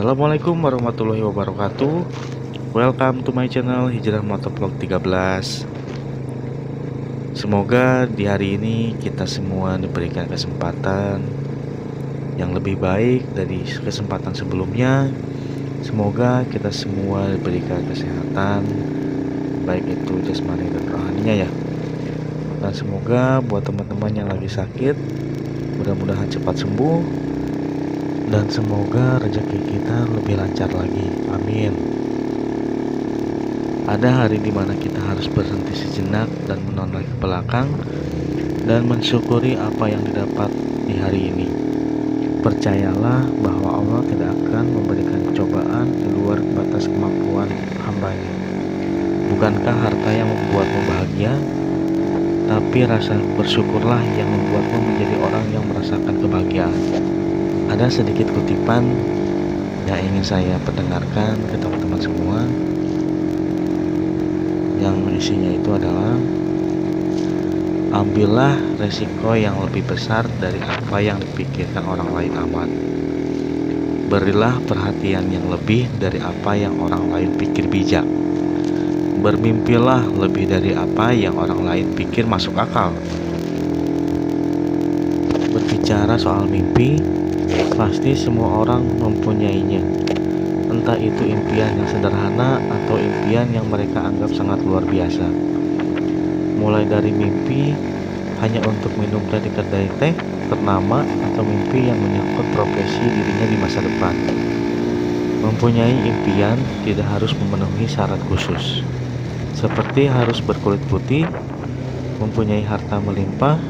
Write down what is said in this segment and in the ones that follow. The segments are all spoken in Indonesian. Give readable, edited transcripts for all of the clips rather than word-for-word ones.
Assalamualaikum warahmatullahi wabarakatuh. Welcome to my channel Hijrah Motovlog 13. Semoga di hari ini kita semua diberikan kesempatan yang lebih baik dari kesempatan sebelumnya. Semoga kita semua diberikan kesehatan, baik itu jasmani dan rohaninya ya. Dan semoga buat teman-teman yang lagi sakit, mudah-mudahan cepat sembuh. Dan semoga rezeki kita lebih lancar lagi, amin. Ada hari dimana kita harus berhenti sejenak dan menoleh ke belakang dan mensyukuri apa yang didapat di hari ini. Percayalah bahwa Allah tidak akan memberikan cobaan di luar batas kemampuan hambanya. Bukankah harta yang membuatmu bahagia? Tapi rasa bersyukurlah yang membuatmu menjadi orang yang merasakan kebahagiaan. Ada sedikit kutipan yang ingin saya perdengarkan ke teman-teman semua, yang isinya itu adalah: ambillah resiko yang lebih besar dari apa yang dipikirkan orang lain aman. Berilah perhatian yang lebih dari apa yang orang lain pikir bijak. Bermimpilah lebih dari apa yang orang lain pikir masuk akal. Berbicara soal mimpi, pasti semua orang mempunyainya. Entah itu impian yang sederhana atau impian yang mereka anggap sangat luar biasa. Mulai dari mimpi hanya untuk minum teh di kedai teh ternama, atau mimpi yang menyangkut profesi dirinya di masa depan. Mempunyai impian tidak harus memenuhi syarat khusus, seperti harus berkulit putih, mempunyai harta melimpah,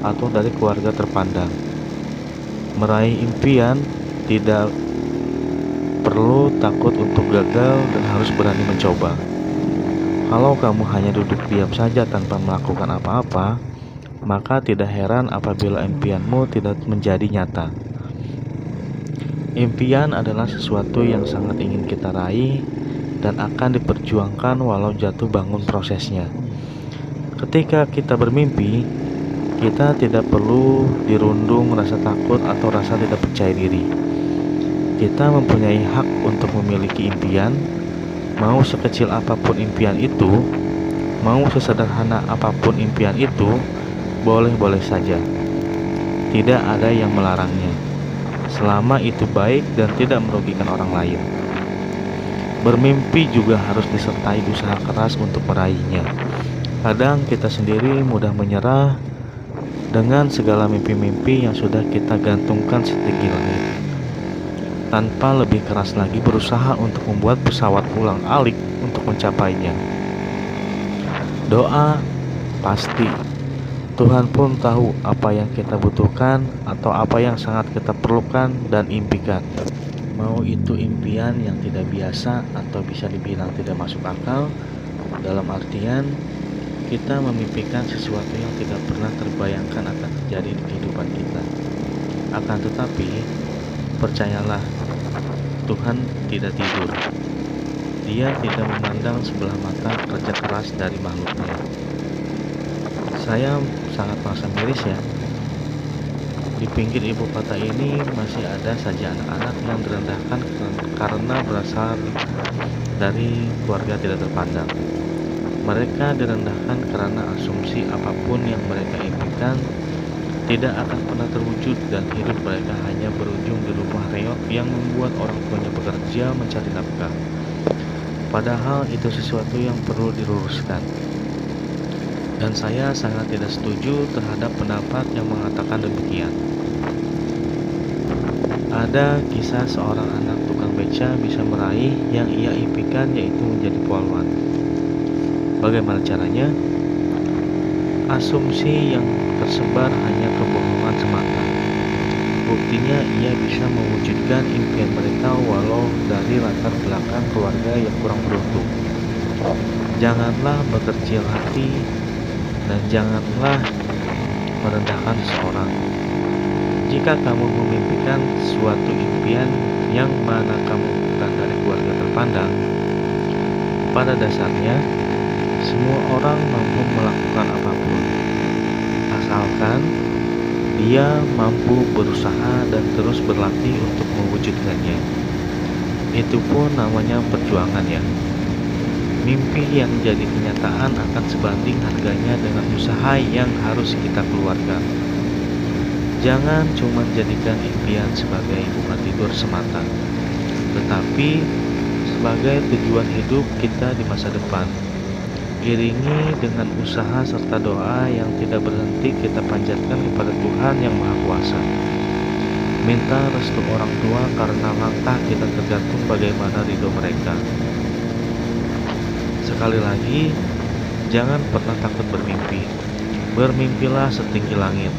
atau dari keluarga terpandang. Meraih impian tidak perlu takut untuk gagal dan harus berani mencoba. Kalau kamu hanya duduk diam saja tanpa melakukan apa-apa, maka tidak heran apabila impianmu tidak menjadi nyata. Impian adalah sesuatu yang sangat ingin kita raih dan akan diperjuangkan walau jatuh bangun prosesnya. Ketika kita bermimpi, kita tidak perlu dirundung rasa takut atau rasa tidak percaya diri. Kita mempunyai hak untuk memiliki impian, mau sekecil apapun impian itu, mau sesederhana apapun impian itu, boleh-boleh saja. Tidak ada yang melarangnya, selama itu baik dan tidak merugikan orang lain. Bermimpi juga harus disertai usaha keras untuk meraihnya. Kadang kita sendiri mudah menyerah dengan segala mimpi-mimpi yang sudah kita gantungkan setinggi langit, tanpa lebih keras lagi berusaha untuk membuat pesawat ulang-alik untuk mencapainya. Doa pasti, Tuhan pun tahu apa yang kita butuhkan atau apa yang sangat kita perlukan dan impikan. Mau itu impian yang tidak biasa atau bisa dibilang tidak masuk akal, dalam artian kita memimpikan sesuatu yang tidak pernah terbayangkan akan terjadi di kehidupan kita. Akan tetapi, percayalah, Tuhan tidak tidur. Dia tidak memandang sebelah mata kerja keras dari makhluknya. Saya sangat merasa miris ya. Di pinggir ibu kota ini masih ada saja anak-anak yang direndahkan karena berasal dari keluarga tidak terpandang. Mereka direndahkan karena asumsi apapun yang mereka impikan tidak akan pernah terwujud, dan hidup mereka hanya berujung di rumah reot yang membuat orang tuanya bekerja mencari nafkah. Padahal itu sesuatu yang perlu diluruskan. Dan saya sangat tidak setuju terhadap pendapat yang mengatakan demikian. Ada kisah seorang anak tukang beca bisa meraih yang ia impikan, yaitu menjadi polwan. Bagaimana caranya? Asumsi yang tersebar hanya kebohongan semata. Buktinya ia bisa mewujudkan impian mereka walau dari latar belakang keluarga yang kurang beruntung. Janganlah berkecil hati dan janganlah merendahkan seseorang. Jika kamu memimpikan suatu impian yang mana kamu bukan dari keluarga terpandang, pada dasarnya semua orang mampu melakukan apapun, asalkan dia mampu berusaha dan terus berlatih untuk mewujudkannya. Itu pun namanya perjuangan ya. Mimpi yang jadi kenyataan akan sebanding harganya dengan usaha yang harus kita keluarkan. Jangan cuma jadikan impian sebagai bunga tidur semata, tetapi sebagai tujuan hidup kita di masa depan. Iringi dengan usaha serta doa yang tidak berhenti kita panjatkan kepada Tuhan Yang Maha Kuasa. Minta restu orang tua karena langkah kita tergantung bagaimana ridho mereka. Sekali lagi, jangan pernah takut bermimpi. Bermimpilah setinggi langit.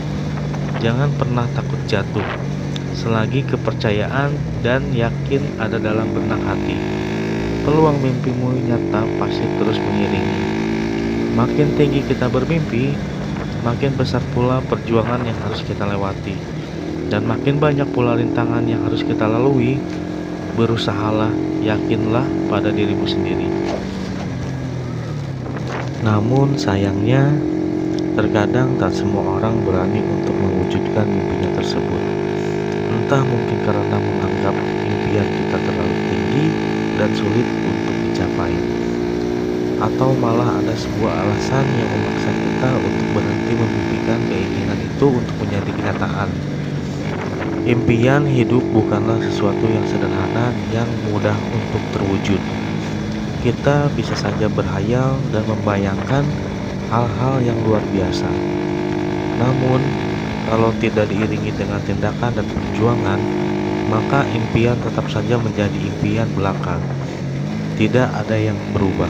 Jangan pernah takut jatuh. Selagi kepercayaan dan yakin ada dalam benak hati, peluang mimpimu nyata pasti terus mengiringi. Makin tinggi kita bermimpi, makin besar pula perjuangan yang harus kita lewati, dan makin banyak pula rintangan yang harus kita lalui. Berusahalah, yakinlah pada dirimu sendiri. Namun sayangnya, terkadang tak semua orang berani untuk mewujudkan mimpinya tersebut. Entah mungkin karena menganggap impian kita terlalu tinggi dan sulit untuk dicapai, atau malah ada sebuah alasan yang memaksa kita untuk berhenti memimpikan keinginan itu untuk menjadi kenyataan. Impian hidup bukanlah sesuatu yang sederhana yang mudah untuk terwujud. Kita bisa saja berhayal dan membayangkan hal-hal yang luar biasa. Namun, kalau tidak diiringi dengan tindakan dan perjuangan, maka impian tetap saja menjadi impian belaka. Tidak ada yang berubah.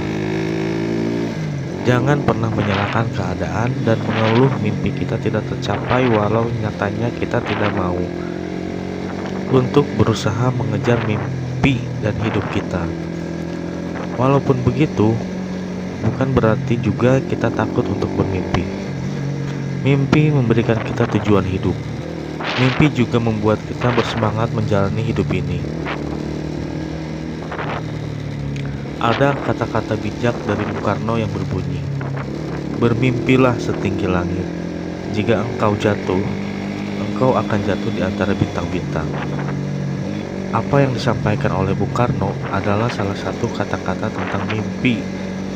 Jangan pernah menyalahkan keadaan dan mengeluh mimpi kita tidak tercapai walau nyatanya kita tidak mau untuk berusaha mengejar mimpi dan hidup kita. Walaupun begitu, bukan berarti juga kita takut untuk bermimpi. Mimpi memberikan kita tujuan hidup. Mimpi juga membuat kita bersemangat menjalani hidup ini. Ada kata-kata bijak dari Bung Karno yang berbunyi, "Bermimpilah setinggi langit. Jika engkau jatuh, engkau akan jatuh di antara bintang-bintang." Apa yang disampaikan oleh Bung Karno adalah salah satu kata-kata tentang mimpi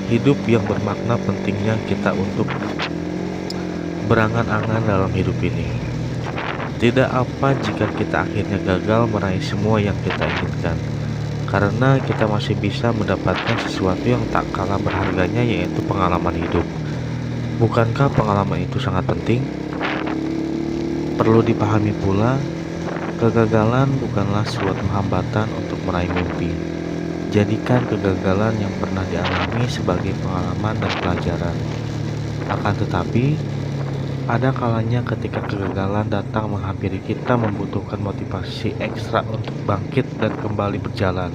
hidup yang bermakna pentingnya kita untuk berangan-angan dalam hidup ini. Tidak apa jika kita akhirnya gagal meraih semua yang kita inginkan, karena kita masih bisa mendapatkan sesuatu yang tak kalah berharganya, yaitu pengalaman hidup. Bukankah pengalaman itu sangat penting? Perlu dipahami pula, kegagalan bukanlah suatu hambatan untuk meraih mimpi. Jadikan kegagalan yang pernah dialami sebagai pengalaman dan pelajaran. Akan tetapi, ada kalanya ketika kegagalan datang menghampiri kita membutuhkan motivasi ekstra untuk bangkit dan kembali berjalan.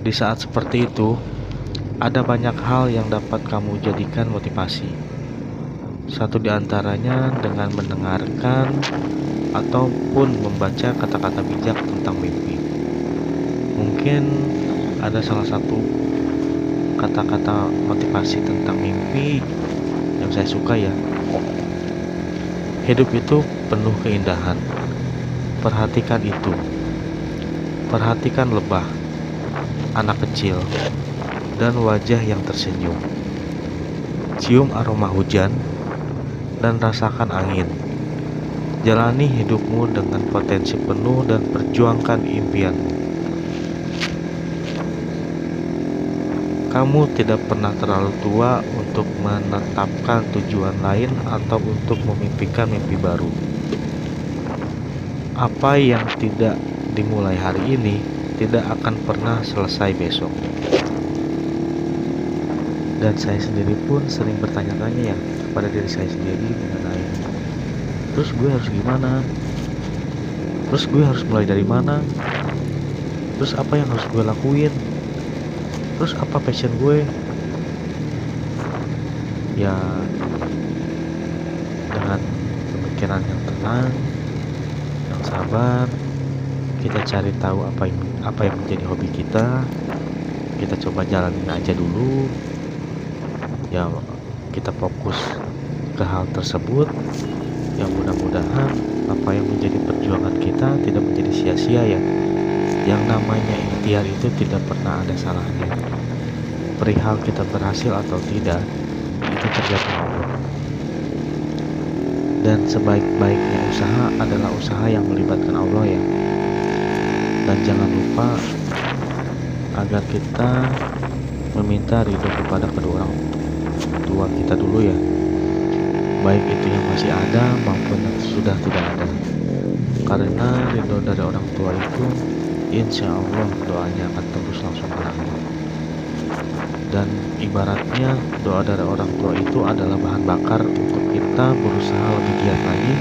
Di saat seperti itu, ada banyak hal yang dapat kamu jadikan motivasi. Satu di antaranya dengan mendengarkan ataupun membaca kata-kata bijak tentang mimpi. Mungkin ada salah satu kata-kata motivasi tentang mimpi yang saya suka ya. Hidup itu penuh keindahan. Perhatikan itu. Perhatikan lebah, anak kecil, dan wajah yang tersenyum. Cium aroma hujan dan rasakan angin. Jalani hidupmu dengan potensi penuh dan perjuangkan impianmu. Kamu tidak pernah terlalu tua untuk menetapkan tujuan lain atau untuk memimpikan mimpi baru. Apa yang tidak dimulai hari ini tidak akan pernah selesai besok. Dan saya sendiri pun sering bertanya-tanya ya kepada diri saya sendiri mengenai, terus gue harus gimana? Terus gue harus mulai dari mana? Terus apa yang harus gue lakuin? Terus apa passion gue? Ya, dengan pemikiran yang tenang, yang sabar, kita cari tahu apa yang menjadi hobi kita. Kita coba jalanin aja dulu. Ya, kita fokus ke hal tersebut. Yang mudah-mudahan apa yang menjadi perjuangan kita tidak menjadi sia-sia ya. Yang namanya ikhtiar itu tidak pernah ada salahnya. Perihal kita berhasil atau tidak, itu tergantung Allah. Dan sebaik-baiknya usaha adalah usaha yang melibatkan Allah ya. Dan jangan lupa agar kita meminta ridho kepada kedua orang tua kita dulu ya, baik itu yang masih ada maupun yang sudah tidak ada. Karena ridho dari orang tua itu insya Allah doanya akan tembus langsung ke langit. Dan ibaratnya doa dari orang tua itu adalah bahan bakar untuk kita berusaha lebih giat lagi,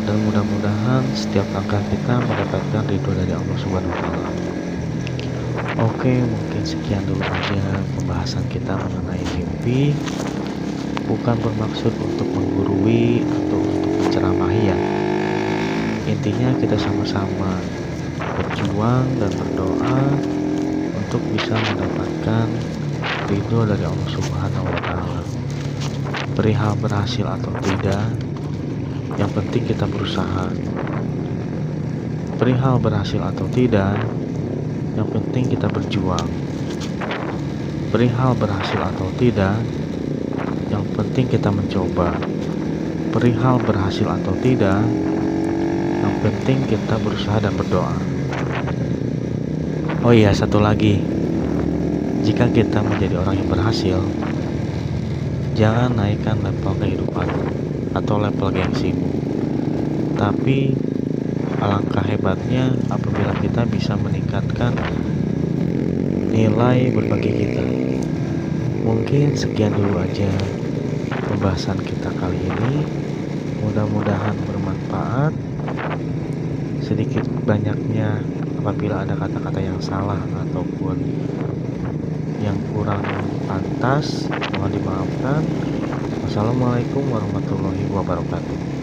dan mudah-mudahan setiap langkah kita mendapatkan ridho dari Allah Subhanahu wa Ta'ala. Oke, mungkin sekian dulu aja pembahasan kita mengenai mimpi. Bukan bermaksud untuk menggurui atau untuk menceramahi ya. Intinya kita sama-sama berjuang dan berdoa untuk bisa mendapatkan ridho dari Allah Subhanahu wa Ta'ala. Perihal berhasil atau tidak, yang penting kita berusaha. Perihal berhasil atau tidak, yang penting kita berjuang. Perihal berhasil atau tidak, yang penting kita mencoba. Perihal berhasil atau tidak, yang penting kita berusaha dan berdoa. Oh iya, satu lagi. Jika kita menjadi orang yang berhasil, jangan naikkan level kehidupan atau level gengsimu. Tapi alangkah hebatnya apabila kita bisa meningkatkan nilai berbagi kita. Mungkin sekian dulu aja pembahasan kita kali ini. Mudah-mudahan bermanfaat. Sedikit banyaknya apabila ada kata-kata yang salah ataupun yang kurang pantas, mohon dimaafkan. Wassalamualaikum warahmatullahi wabarakatuh.